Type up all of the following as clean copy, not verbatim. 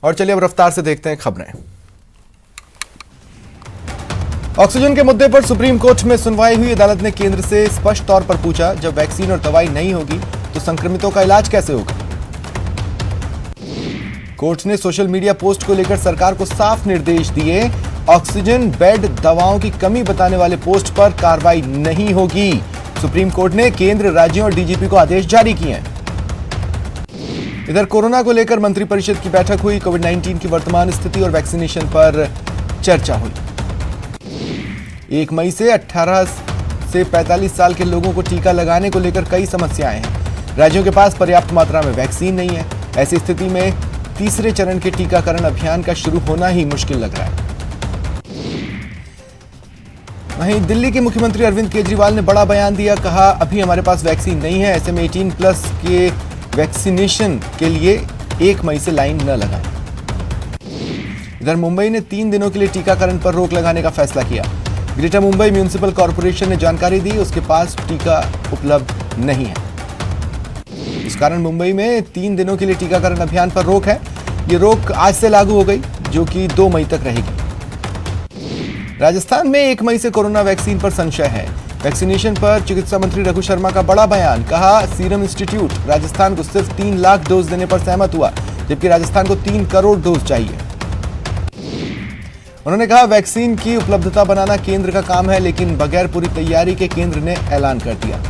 और चलिए अब रफ्तार से देखते हैं खबरें। ऑक्सीजन के मुद्दे पर सुप्रीम कोर्ट में सुनवाई हुई। अदालत ने केंद्र से स्पष्ट तौर पर पूछा, जब वैक्सीन और दवाई नहीं होगी तो संक्रमितों का इलाज कैसे होगा। कोर्ट ने सोशल मीडिया पोस्ट को लेकर सरकार को साफ निर्देश दिए। ऑक्सीजन, बेड, दवाओं की कमी बताने वाले पोस्ट पर कार्रवाई नहीं होगी। सुप्रीम कोर्ट ने केंद्र, राज्यों और डीजीपी को आदेश जारी किए हैं। इधर कोरोना को लेकर मंत्रिपरिषद की बैठक हुई। कोविड-19 की वर्तमान स्थिति और वैक्सीनेशन पर चर्चा हुई। 1 मई से 18 से 45 साल के लोगों को टीका लगाने को लेकर कई समस्याएं हैं। राज्यों के पास पर्याप्त मात्रा में वैक्सीन नहीं है। ऐसी स्थिति में तीसरे चरण के टीकाकरण अभियान का शुरू होना ही मुश्किल लग रहा है। वहीं दिल्ली के मुख्यमंत्री अरविंद केजरीवाल ने बड़ा बयान दिया। कहा, अभी हमारे पास वैक्सीन नहीं है, ऐसे में 18+ के वैक्सीनेशन के लिए 1 मई से लाइन न लगाएं। इधर मुंबई ने 3 दिनों के लिए टीकाकरण पर रोक लगाने का फैसला किया। ग्रेटर मुंबई म्युनिसिपल कॉर्पोरेशन ने जानकारी दी, उसके पास टीका उपलब्ध नहीं है। इस कारण मुंबई में 3 दिनों के लिए टीकाकरण अभियान पर रोक है। ये रोक आज से लागू हो गई, जो कि 2 मई तक रहेगी। राजस्थान में 1 मई से कोरोना वैक्सीन पर संशय है। वैक्सीनेशन पर चिकित्सा मंत्री रघु शर्मा का बड़ा बयान। कहा, सीरम इंस्टीट्यूट राजस्थान को सिर्फ 3 लाख डोज देने पर सहमत हुआ, जबकि राजस्थान को 3 करोड़ डोज चाहिए। उन्होंने कहा, वैक्सीन की उपलब्धता बनाना केंद्र का काम है, लेकिन बगैर पूरी तैयारी के केंद्र ने ऐलान कर दिया।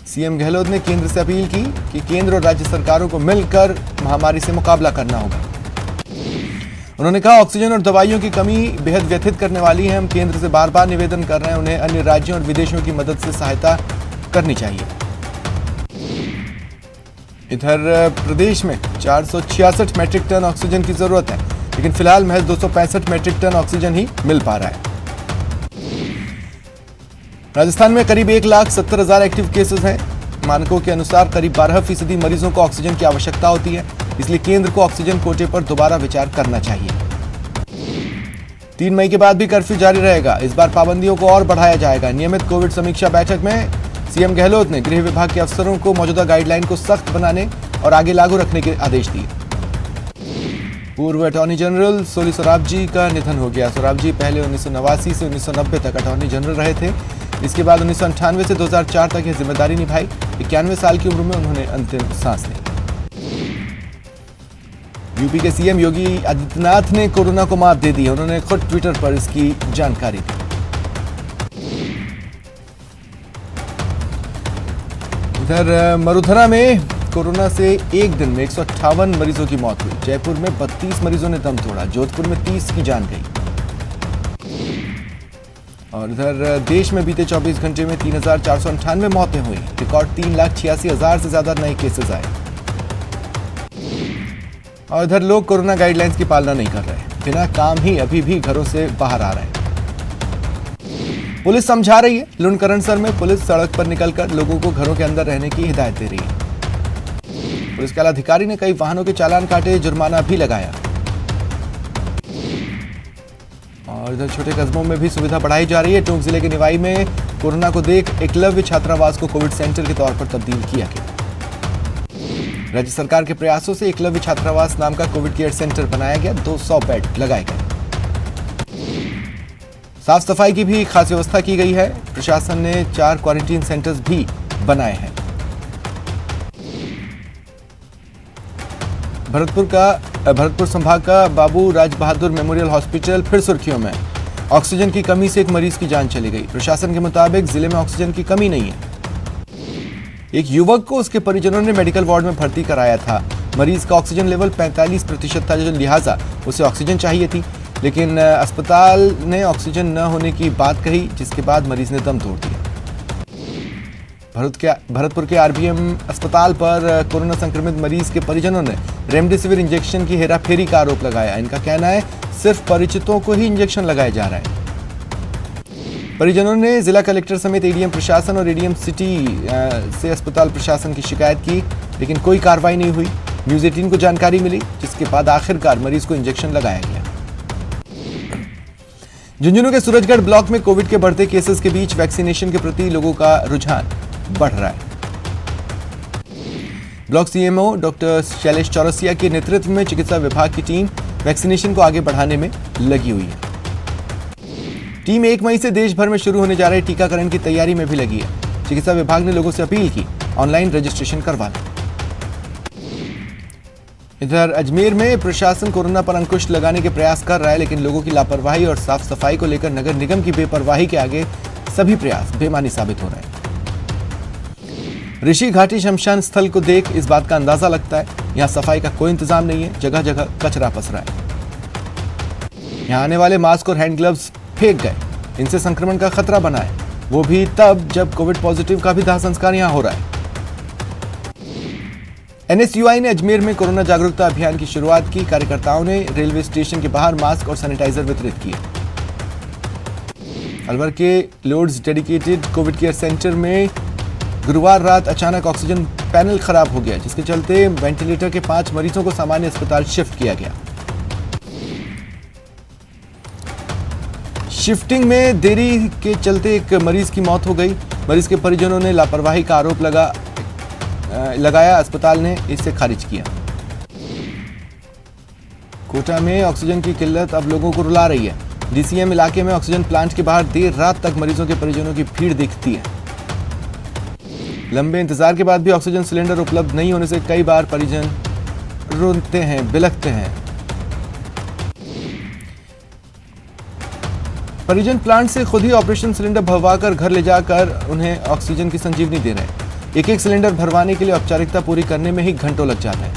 सीएम गहलोत ने केंद्र से अपील की कि केंद्र और राज्य सरकारों को मिलकर महामारी से मुकाबला करना होगा। उन्होंने कहा, ऑक्सीजन और दवाइयों की कमी बेहद व्यथित करने वाली है। हम केंद्र से बार बार निवेदन कर रहे हैं, उन्हें अन्य राज्यों और विदेशों की मदद से सहायता करनी चाहिए। इधर प्रदेश में 466 मैट्रिक टन ऑक्सीजन की जरूरत है, लेकिन फिलहाल महज 265 मैट्रिक टन ऑक्सीजन ही मिल पा रहा है। राजस्थान में करीब 1,70,000 एक्टिव केसेस हैं। मानकों के अनुसार करीब 12% मरीजों को ऑक्सीजन की आवश्यकता होती है, इसलिए केंद्र को ऑक्सीजन कोटे पर दोबारा विचार करना चाहिए। 3 मई के बाद भी कर्फ्यू जारी रहेगा। इस बार पाबंदियों को और बढ़ाया जाएगा। नियमित कोविड समीक्षा बैठक में सीएम गहलोत ने गृह विभाग के अफसरों को मौजूदा गाइडलाइन को सख्त बनाने और आगे लागू रखने के आदेश दिए। पूर्व अटॉर्नी जनरल सोली सोराबजी का निधन हो गया। सोराबजी पहले 1989 से 1990 तक अटॉर्नी जनरल रहे थे। इसके बाद 1998 से 2004 तक यह जिम्मेदारी निभाई। 91 साल की उम्र में उन्होंने अंतिम सांस ली। यूपी के सीएम योगी आदित्यनाथ ने कोरोना को मात दे दी। उन्होंने खुद ट्विटर पर इसकी जानकारी दी। इधर मरुधरा में कोरोना से एक दिन में 158 मरीजों की मौत हुई। जयपुर में 32 मरीजों ने दम तोड़ा। जोधपुर में 30 की जान गई। और इधर देश में बीते 24 घंटे में 3,498 मौतें हुई। रिकॉर्ड 3,86,000 से ज्यादा नए केसेस आए। और इधर लोग कोरोना गाइडलाइंस की पालना नहीं कर रहे, बिना काम ही अभी भी घरों से बाहर आ रहे हैं। पुलिस समझा रही है। लुणकरणसर में पुलिस सड़क पर निकलकर लोगों को घरों के अंदर रहने की हिदायत दे रही है। पुलिस के अधिकारी ने कई वाहनों के चालान काटे, जुर्माना भी लगाया। और इधर छोटे कस्बों में भी सुविधा बढ़ाई जा रही है। टोंक जिले के निवाई में कोरोना को देख एकलव्य छात्रावास को कोविड सेंटर के तौर पर तब्दील किया गया। राज्य सरकार के प्रयासों से एकलव्य छात्रावास नाम का कोविड केयर सेंटर बनाया गया। 200 बेड लगाए गए। साफ सफाई की भी खास व्यवस्था की गई है। प्रशासन ने 4 क्वारंटीन सेंटर्स भी बनाए हैं। भरतपुर संभाग का बाबू राज बहादुर मेमोरियल हॉस्पिटल फिर सुर्खियों में। ऑक्सीजन की कमी से एक मरीज की जान चली गई। प्रशासन के मुताबिक जिले में ऑक्सीजन की कमी नहीं है। एक युवक को उसके परिजनों ने मेडिकल वार्ड में भर्ती कराया था। मरीज का ऑक्सीजन लेवल 45% था, जो लिहाजा उसे ऑक्सीजन चाहिए थी, लेकिन अस्पताल ने ऑक्सीजन न होने की बात कही, जिसके बाद मरीज ने दम तोड़ दिया। भरतपुर के आरबीएम अस्पताल पर कोरोना संक्रमित मरीज के परिजनों ने रेमडेसिविर इंजेक्शन की हेराफेरी का आरोप लगाया। इनका कहना है सिर्फ परिचितों को ही इंजेक्शन लगाया जा रहा है। परिजनों ने जिला कलेक्टर समेत एडीएम प्रशासन और एडीएम सिटी से अस्पताल प्रशासन की शिकायत की, लेकिन कोई कार्रवाई नहीं हुई। न्यूज 18 को जानकारी मिली, जिसके बाद आखिरकार मरीज को इंजेक्शन लगाया गया। झुंझुनू के सूरजगढ़ ब्लॉक में कोविड के बढ़ते केसेस के बीच वैक्सीनेशन के प्रति लोगों का रुझान बढ़ रहा है। Block CMO doctor Shailesh Chaurasia के नेतृत्व में चिकित्सा विभाग की टीम वैक्सीनेशन को आगे बढ़ाने में लगी हुई है। टीम 1 मई से देश भर में शुरू होने जा रहे टीकाकरण की तैयारी में भी लगी है। चिकित्सा विभाग ने लोगों से अपील की, ऑनलाइन रजिस्ट्रेशन करवा लें। इधर अजमेर में प्रशासन कोरोना पर अंकुश लगाने के प्रयास कर रहा है, लेकिन लोगों की लापरवाही और साफ सफाई को लेकर नगर निगम की बेपरवाही के आगे सभी प्रयास बेमानी साबित हो रहे हैं। ऋषि घाटी शमशान स्थल को देख इस बात का अंदाजा लगता है, यहां सफाई का कोई इंतजाम नहीं है, जगह जगह कचरा पसरा है। यहां आने वाले मास्क और हैंड ग्लव्स फेंक गए, इनसे संक्रमण का खतरा बना है, वो भी तब जब कोविड पॉजिटिव का भी दाह संस्कार यहां हो रहा है। एनएसयूआई ने अजमेर में कोरोना जागरूकता अभियान की शुरुआत की। कार्यकर्ताओं ने रेलवे स्टेशन के बाहर मास्क और सैनिटाइजर वितरित किए। अलवर के loads dedicated Covid care centre में गुरुवार रात अचानक ऑक्सीजन पैनल खराब हो गया, जिसके चलते वेंटिलेटर के 5 मरीजों को सामान्य अस्पताल शिफ्ट किया गया। शिफ्टिंग में देरी के चलते एक मरीज की मौत हो गई। मरीज के परिजनों ने लापरवाही का आरोप लगाया, अस्पताल ने इसे खारिज किया। कोटा में ऑक्सीजन की किल्लत अब लोगों को रुला रही है। डीसीएम इलाके में ऑक्सीजन प्लांट के बाहर देर रात तक मरीजों के परिजनों की भीड़ दिखती है। लंबे इंतजार के बाद भी ऑक्सीजन सिलेंडर उपलब्ध नहीं होने से कई बार परिजन रोते हैं, बिलखते हैं। परिजन प्लांट से खुद ही ऑपरेशन सिलेंडर भरवाकर घर ले जाकर उन्हें ऑक्सीजन की संजीवनी दे रहे हैं। एक सिलेंडर भरवाने के लिए औपचारिकता पूरी करने में ही घंटों लग जाते हैं।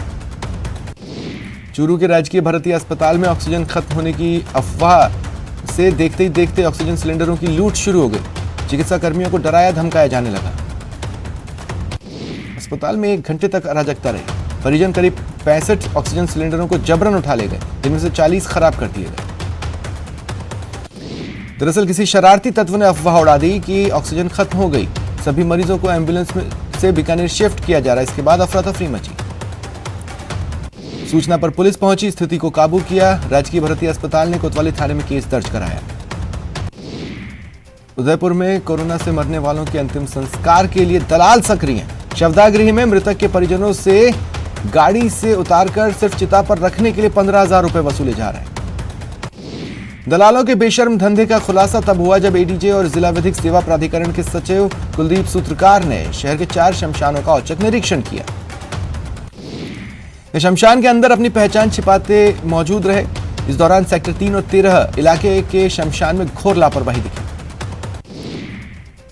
चूरू के राजकीय भारतीय अस्पताल में ऑक्सीजन खत्म होने की अफवाह से देखते ही देखते ऑक्सीजन सिलेंडरों की लूट शुरू हो गई। चिकित्सा कर्मियों को डराया धमकाया जाने लगा। अस्पताल में 1 घंटे तक अराजकता रही। परिजन करीब 65 ऑक्सीजन सिलेंडरों को जबरन उठा ले गए, जिनमें से 40 खराब कर दिए गए। दरअसल किसी शरारती तत्व ने अफवाह उड़ा दी कि ऑक्सीजन खत्म हो गई। सभी मरीजों को एम्बुलेंस से बीकानेर शिफ्ट किया जा रहा है। इसके बाद अफरा तफरी मची। सूचना पर पुलिस पहुंची, स्थिति को काबू किया। राजकीय भारतीय अस्पताल ने कोतवाली थाने में केस दर्ज कराया। उदयपुर में कोरोना से मरने वालों के अंतिम संस्कार के लिए दलाल सक्रिय हैं। शवदाह गृह में मृतक के परिजनों से गाड़ी से उतारकर सिर्फ चिता पर रखने के लिए 15,000 रुपए वसूले जा रहे हैं। दलालों के बेशर्म धंधे का खुलासा तब हुआ जब एडीजे और जिला विधिक सेवा प्राधिकरण के सचिव कुलदीप सूत्रकार ने शहर के 4 शमशानों का औचक निरीक्षण किया। शमशान के अंदर अपनी पहचान छिपाते मौजूद रहे। इस दौरान सेक्टर 3 और 13 इलाके के शमशान में घोर लापरवाही दिखी।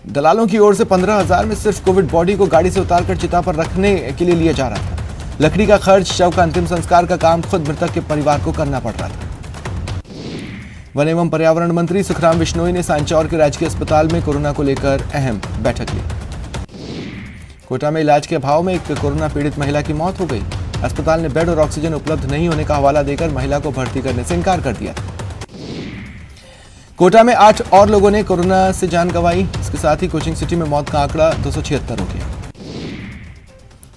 दलालों की ओर से 15,000 में सिर्फ कोविड बॉडी को गाड़ी से उतारकर चिता पर रखने के लिए लिया जा रहा था। लकड़ी का खर्च, शव का अंतिम संस्कार का काम खुद मृतक के परिवार को करना पड़ रहा था। वन एवं पर्यावरण मंत्री सुखराम बिश्नोई ने सांचौर के राजकीय अस्पताल में कोरोना को लेकर अहम बैठक ली। कोटा में इलाज के अभाव में एक कोरोना पीड़ित महिला की मौत हो गई। अस्पताल ने बेड और ऑक्सीजन उपलब्ध नहीं होने का हवाला देकर महिला को भर्ती करने से इनकार कर दिया। कोटा में 8 और लोगों ने कोरोना से जान गंवाई। इसके साथ ही कोचिंग सिटी में मौत का आंकड़ा 276 हो गया।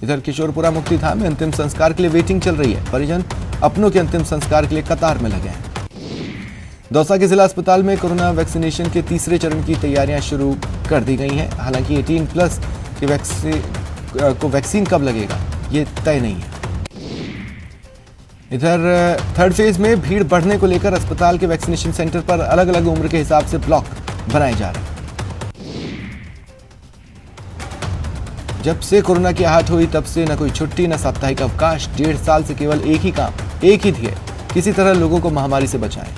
इधर किशोरपुरा मुक्तिधाम में अंतिम संस्कार के लिए वेटिंग चल रही है। परिजन अपनों के अंतिम संस्कार के लिए कतार में लगे हैं। दौसा के जिला अस्पताल में कोरोना वैक्सीनेशन के तीसरे चरण की तैयारियां शुरू कर दी गई हैं। हालांकि 18+ के वैक्सीन कब लगेगा ये तय नहीं है। इधर 3rd फेज में भीड़ बढ़ने को लेकर अस्पताल के वैक्सीनेशन सेंटर पर अलग अलग उम्र के हिसाब से ब्लॉक बनाए जा रहे हैं। जब से कोरोना की आहट हुई तब से न कोई छुट्टी न साप्ताहिक अवकाश। 1.5 साल से केवल एक ही काम, एक ही ध्येय, किसी तरह लोगों को महामारी से बचाएं।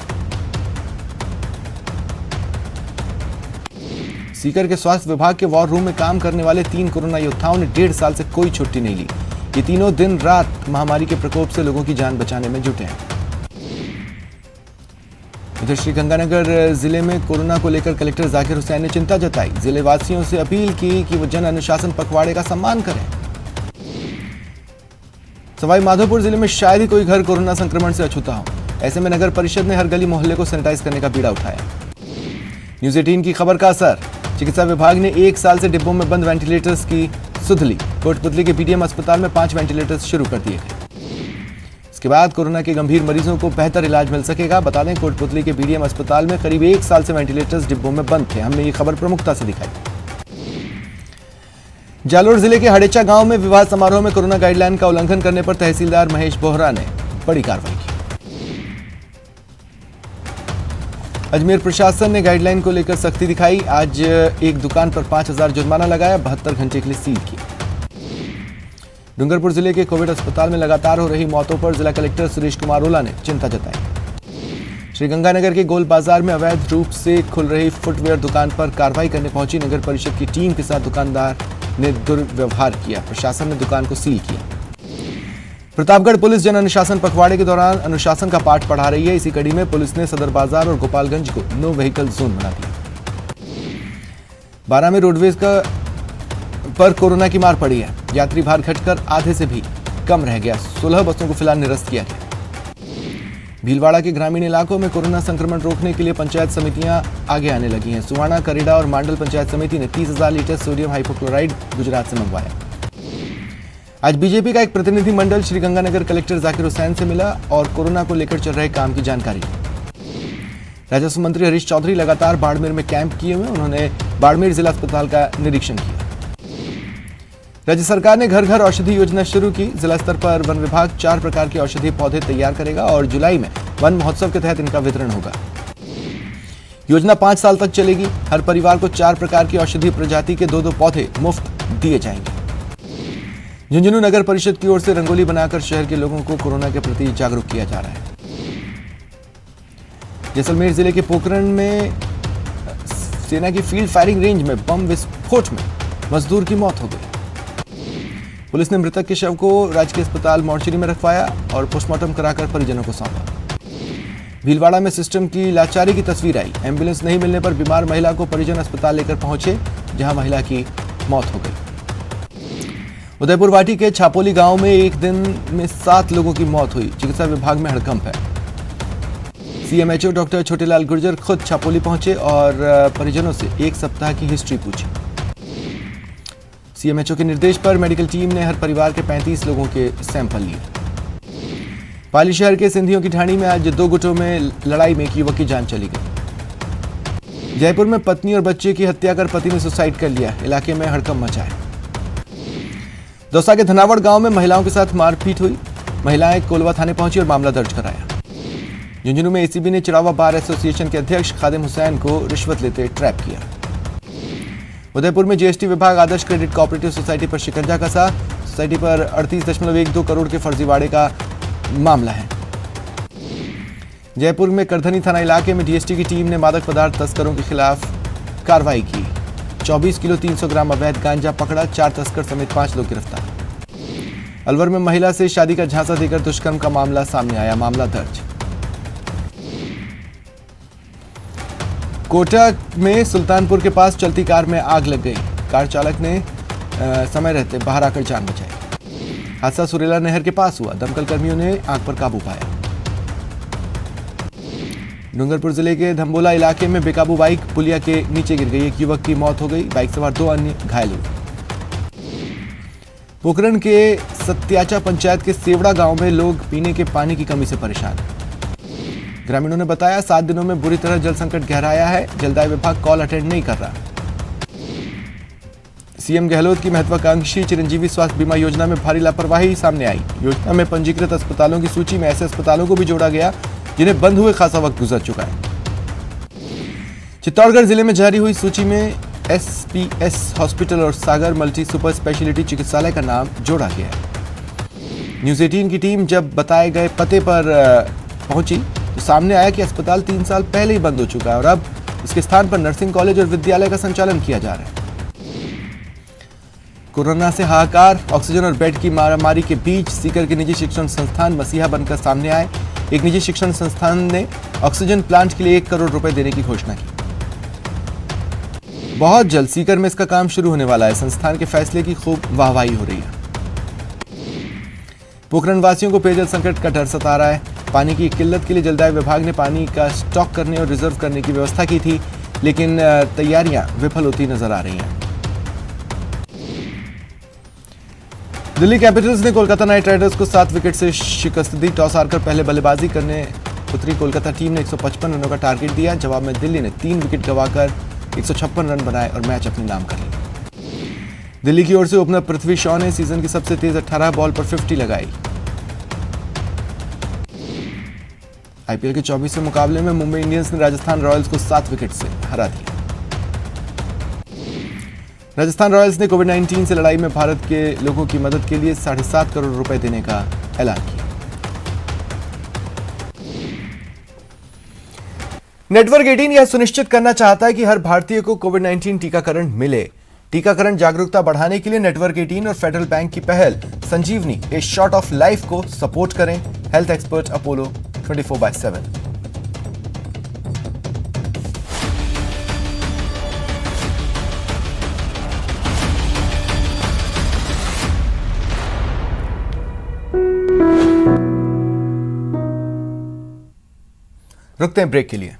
सीकर के स्वास्थ्य विभाग के वॉर रूम में काम करने वाले 3 कोरोना योद्धाओं ने 1.5 साल से कोई छुट्टी नहीं ली। ये तीनों दिन रात महामारी के प्रकोप से लोगों की जान बचाने में जुटे हैं। इधर श्रीगंगानगर जिले में कोरोना को लेकर कलेक्टर जाकिर हुसैन ने चिंता जताई। जिले वासियों से अपील की कि वो जन अनुशासन पखवाड़े का सम्मान करें। सवाई माधोपुर जिले में शायद ही कोई घर कोरोना संक्रमण से अछूता हो। ऐसे में नगर परिषद ने हर गली मोहल्ले को सैनिटाइज करने का बीड़ा उठाया। न्यूज़ 18 की खबर का असर। चिकित्सा विभाग ने 1 साल से डिब्बों में बंद वेंटिलेटर्स की सुध ली। कोटपुतली के बीडीएम अस्पताल में 5 वेंटिलेटर्स शुरू कर दिए गए। इसके बाद कोरोना के गंभीर मरीजों को बेहतर इलाज मिल सकेगा। बता दें, कोटपुतली के बीडीएम अस्पताल में करीब 1 साल से वेंटिलेटर्स डिब्बों में बंद थे। हमने ये खबर प्रमुखता से दिखाई। जालोर जिले के हड़ेचा गांव में विवाह समारोह में कोरोना गाइडलाइन का उल्लंघन करने पर तहसीलदार महेश बोहरा ने बड़ी कार्रवाई की। अजमेर प्रशासन ने गाइडलाइन को लेकर सख्ती दिखाई। आज एक दुकान पर 5,000 जुर्माना लगाया, 72 घंटे के लिए सील किया। डूंगरपुर जिले के कोविड अस्पताल में लगातार हो रही मौतों पर जिला कलेक्टर सुरेश कुमार ओला ने चिंता जताई। श्रीगंगानगर के गोल बाजार में अवैध रूप से खुल रही फुटवेयर दुकान पर कार्रवाई करने पहुंची नगर परिषद की टीम के साथ दुकानदार ने दुर्व्यवहार किया। प्रशासन ने दुकान को सील किया। प्रतापगढ़ पुलिस जन अनुशासन पखवाड़े के दौरान अनुशासन का पाठ पढ़ा रही है। इसी कड़ी में पुलिस ने सदर बाजार और गोपालगंज को नो व्हीकल जोन बना दिया। 12 में रोडवेज पर कोरोना की मार पड़ी है। यात्री भार घटकर आधे से भी कम रह गया। 16 बसों को फिलहाल निरस्त किया गया। भीलवाड़ा के ग्रामीण इलाकों में कोरोना संक्रमण रोकने के लिए पंचायत समितियां आगे आने लगी हैं। सुवाना, करेड़ा और मांडल पंचायत समिति ने 30,000 लीटर सोडियम हाइपोक्लोराइड गुजरात से मंगवाया। आज बीजेपी का एक प्रतिनिधि मंडल श्रीगंगानगर कलेक्टर जाकिर हुसैन से मिला और कोरोना को लेकर चल रहे काम की जानकारी ली। राजस्व मंत्री हरीश चौधरी लगातार बाड़मेर में कैंप किए हुए। उन्होंने बाड़मेर जिला अस्पताल का निरीक्षण किया। राज्य सरकार ने घर घर औषधि योजना शुरू की। जिला स्तर पर वन विभाग 4 प्रकार के औषधीय पौधे तैयार करेगा और जुलाई में वन महोत्सव के तहत इनका वितरण होगा। योजना 5 साल तक चलेगी। हर परिवार को 4 प्रकार की औषधीय प्रजाति के 2-2 पौधे मुफ्त दिए जाएंगे। झुंझुनू नगर परिषद की ओर से रंगोली बनाकर शहर के लोगों को कोरोना के प्रति जागरूक किया जा रहा है। जैसलमेर जिले के पोखरण में सेना की फील्ड फायरिंग रेंज में बम विस्फोट में मजदूर की मौत हो गई। पुलिस ने मृतक के शव को राजकीय अस्पताल मोर्चरी में रखवाया और पोस्टमार्टम कराकर परिजनों को सौंपा। भीलवाड़ा में सिस्टम की लाचारी की तस्वीर आई। एम्बुलेंस नहीं मिलने पर बीमार महिला को परिजन अस्पताल लेकर पहुंचे, जहां महिला की मौत हो गई। उदयपुर वाटी के छापोली गांव में एक दिन में 7 लोगों की मौत हुई। चिकित्सा विभाग में हड़कंप है। सीएमएचओ डॉक्टर छोटेलाल गुर्जर खुद छापोली पहुंचे और परिजनों से 1 सप्ताह की हिस्ट्री पूछी। सीएमएचओ के निर्देश पर मेडिकल टीम ने हर परिवार के 35 लोगों के सैंपल लिए। पाली शहर के सिंधियों की ढाणी में आज 2 गुटों में लड़ाई में एक युवक की जान चली गई। जयपुर में पत्नी और बच्चे की हत्या कर पति ने सुसाइड कर लिया। इलाके में हड़कंप मचा है। दौसा के धनावड़ गांव में महिलाओं के साथ मारपीट हुई। महिलाएं कोलवा थाने पहुंची और मामला दर्ज कराया। झुंझुनू में एसीबी ने चिड़ावा बार एसोसिएशन के अध्यक्ष खादिम हुसैन को रिश्वत लेते ट्रैप किया। उदयपुर में जीएसटी विभाग आदर्श क्रेडिट कोऑपरेटिव सोसाइटी पर शिकंजा कसा। सोसाइटी पर 38.12 करोड़ के फर्जीवाड़े का मामला है। जयपुर में करधनी थाना इलाके में डीएसटी की टीम ने मादक पदार्थ तस्करों के खिलाफ कार्रवाई की। 24 किलो 300 ग्राम अवैध गांजा पकड़ा। 4 तस्कर समेत 5 लोग गिरफ्तार। अलवर में महिला से शादी का झांसा देकर दुष्कर्म का मामला सामने आया। मामला दर्ज। कोटा में सुल्तानपुर के पास चलती कार में आग लग गई। कार चालक ने समय रहते बाहर आकर जान बचाई। हादसा सुरेला नहर के पास हुआ। दमकल कर्मियों ने आग पर काबू पाया। डूंगरपुर जिले के धम्बोला इलाके में बेकाबू बाइक पुलिया के नीचे गिर गई। एक युवक की मौत हो गई। बाइक सवार 2 अन्य घायल हुए। पोखरण के सत्याचा पंचायत के सेवड़ा गांव में लोग पीने के पानी की कमी से परेशान। ग्रामीणों ने बताया 7 दिनों में बुरी तरह जल संकट गहराया है। जलदाय विभाग कॉल अटेंड नहीं कर रहा। सीएम गहलोत की महत्वाकांक्षी चिरंजीवी स्वास्थ्य बीमा योजना में भारी लापरवाही सामने आई। योजना में पंजीकृत अस्पतालों की सूची में ऐसे अस्पतालों को भी जोड़ा गया जिन्हें बंद हुए खासा वक्त गुजर चुका है। चित्तौड़गढ़ जिले में जारी हुई सूची में एसपीएस हॉस्पिटल और सागर मल्टी सुपर स्पेशलिटी चिकित्सालय का नाम जोड़ा गया है। न्यूज 18 की टीम जब बताए गए पते पर पहुंची तो सामने आया कि अस्पताल 3 साल पहले ही बंद हो चुका है और अब इसके स्थान पर नर्सिंग कॉलेज और विद्यालय का संचालन किया जा रहा है। कोरोना से हाहाकार, ऑक्सीजन और बेड की मारामारी के बीच सीकर के निजी शिक्षण संस्थान मसीहा बनकर सामने आए। एक निजी शिक्षण संस्थान ने ऑक्सीजन प्लांट के लिए 1 करोड़ रुपए देने की घोषणा की। बहुत जल्द सीकर में इसका काम शुरू होने वाला है। संस्थान के फैसले की खूब वाहवाही हो रही है। पोखरण वासियों को पेयजल संकट का डर सता रहा है। पानी की किल्लत के लिए जलदाय विभाग ने पानी का स्टॉक करने और रिजर्व करने की व्यवस्था की थी, लेकिन तैयारियां विफल होती नजर आ रही हैं। दिल्ली कैपिटल्स ने कोलकाता नाइट राइडर्स को 7 विकेट से शिकस्त दी। टॉस हारकर पहले बल्लेबाजी करने उतरी कोलकाता टीम ने 155 रनों का टारगेट दिया। जवाब में दिल्ली ने 3 विकेट गंवाकर 156 रन बनाए और मैच अपने नाम कर लिया। दिल्ली की ओर से ओपनर पृथ्वी शॉ ने सीजन की सबसे तेज 18 बॉल पर 50 लगाई। आईपीएल के 24वें मुकाबले में मुंबई इंडियंस ने राजस्थान रॉयल्स को 7 विकेट से हरा दिया। राजस्थान रॉयल्स ने कोविड-19 से लड़ाई में भारत के लोगों की मदद के लिए 7.5 करोड़ रुपए देने का ऐलान किया। नेटवर्क 18 यह सुनिश्चित करना चाहता है कि हर भारतीय को कोविड-19 टीकाकरण मिले। टीकाकरण जागरूकता बढ़ाने के लिए नेटवर्क 18 और फेडरल बैंक की पहल संजीवनी ए शॉट ऑफ लाइफ को सपोर्ट करें। Health expert Apollo 24/7। रुकते हैं ब्रेक के लिए।